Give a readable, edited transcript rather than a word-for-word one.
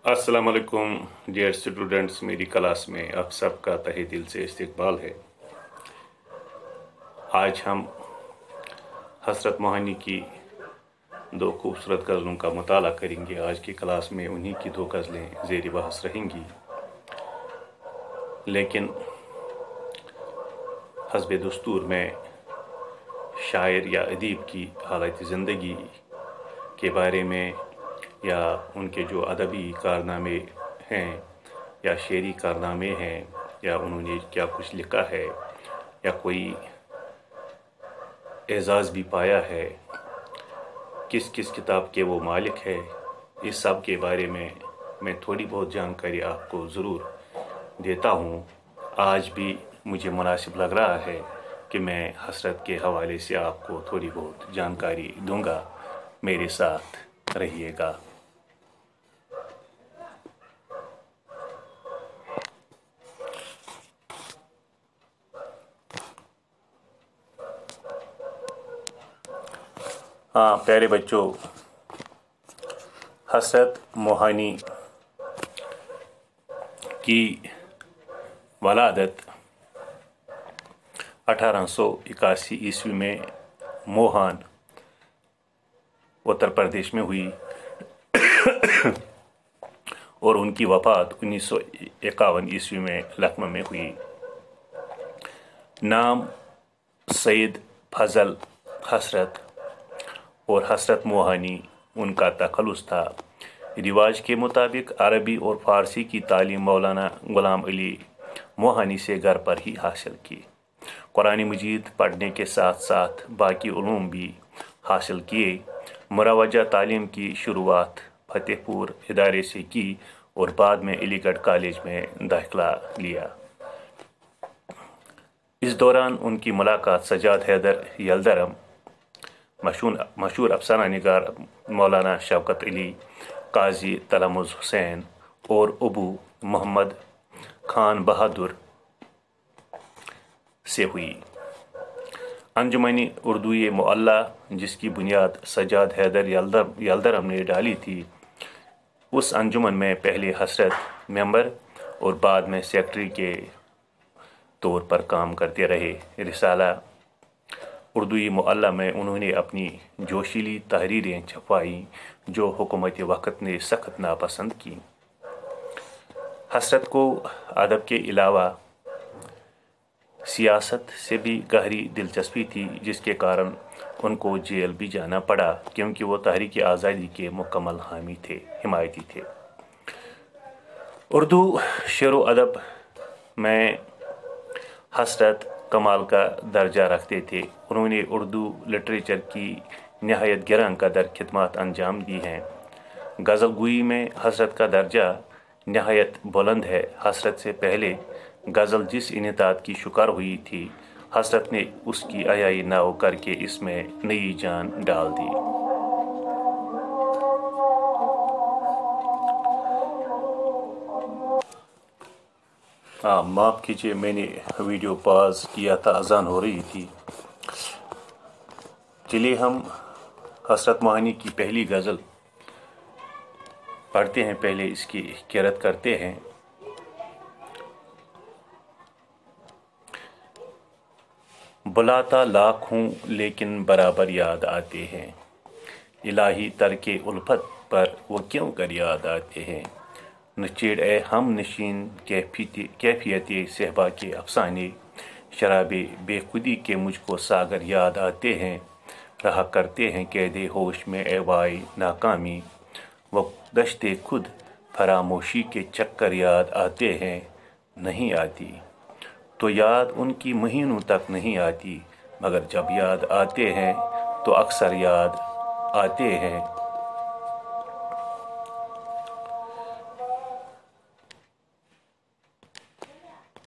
अस्सलाम वालेकुम dear students, मेरी क्लास में आप सबका तहे दिल से इस्तकबाल है। आज हम हसरत मोहानी की दो खूबसूरत गज़लों का मुताला करेंगे। आज की क्लास में उन्हीं की दो गज़लें ज़ेर बहस रहेंगी, लेकिन हस्ब दस्तूर में शायर या अदीब की हालत ज़िंदगी के बारे में या उनके जो अदबी कारनामे हैं या शेरी कारनामे हैं या उन्होंने क्या कुछ लिखा है या कोई एजाज़ भी पाया है, किस किस किताब के वो मालिक है, इस सब के बारे में मैं थोड़ी बहुत जानकारी आपको ज़रूर देता हूँ। आज भी मुझे मुनासिब लग रहा है कि मैं हसरत के हवाले से आपको थोड़ी बहुत जानकारी दूंगा। मेरे साथ रहिएगा। हाँ प्यारे बच्चों, हसरत मोहानी की वलादत 1881 ईस्वी में मोहान उत्तर प्रदेश में हुई और उनकी वफ़ात 1951 ईस्वी में लखनऊ में हुई। नाम सैयद फजल हसरत और हसरत मोहानी उनका तखल्लुस था। रिवाज के मुताबिक अरबी और फ़ारसी की तालीम मौलाना गुलाम अली मोहानी से घर पर ही हासिल की। कुरान मजीद पढ़ने के साथ साथ बाकी उलूम भी हासिल किए। मुरवजा तालीम की शुरुआत फतेहपुर इदारे से की और बाद में अलीगढ़ कॉलेज में दाखिला लिया। इस दौरान उनकी मुलाकात सज्जाद हैदर यलदरम, मशहूर अफसाना निगार मौलाना शौकत अली, काजी तलमुज़ हुसैन और अबू मोहम्मद खान बहादुर से हुई। अंजुमन उर्दूए मुअल्ला, जिसकी बुनियाद सज्जाद हैदर यलदरम ने डाली थी, उस अंजुमन में पहले हसरत मेंबर और बाद में सेक्रेटरी के तौर पर काम करते रहे। रिसाला उर्दूई मुअल्ला में उन्होंने अपनी जोशीली तहरीरें छपवाई जो हुकूमत वक़्त ने सख्त नापसंद की। हसरत को अदब के अलावा सियासत से भी गहरी दिलचस्पी थी, जिसके कारण उनको जेल भी जाना पड़ा, क्योंकि वो तहरीक आज़ादी के मुकम्मल हिमायती थे। उर्दू शेर व अदब में हसरत कमाल का दर्जा रखते थे। उन्होंने उर्दू लिटरेचर की नहायत गिरां कदर खिदमत अंजाम दी हैं। गज़ल गोई में हसरत का दर्जा नहायत बुलंद है। हसरत से पहले गज़ल जिस इनेतात की शिकार हुई थी, हसरत ने उसकी अयाई नाव करके इसमें नई जान डाल दी। माफ़ कीजिए, मैंने वीडियो पॉज किया था, अजान हो रही थी। चलिए हम हसरत मोहानी की पहली गज़ल पढ़ते हैं, पहले इसकी किरत करते हैं। बुलाता लाख हूँ लेकिन बराबर याद आते हैं, इलाही तरके उल्फत पर वो क्यों कर याद आते हैं। नचेड़ ए हम नशीन कैफियत सहबा के अफसाने, शराबे बेखुदी के मुझको सागर याद आते हैं। रहा करते हैं कैदे होश में एवाई नाकामी, वो दश्ते खुद फरामोशी के चक्कर याद आते हैं। नहीं आती तो याद उनकी महीनों तक नहीं आती, मगर जब याद आते हैं तो अक्सर याद आते हैं।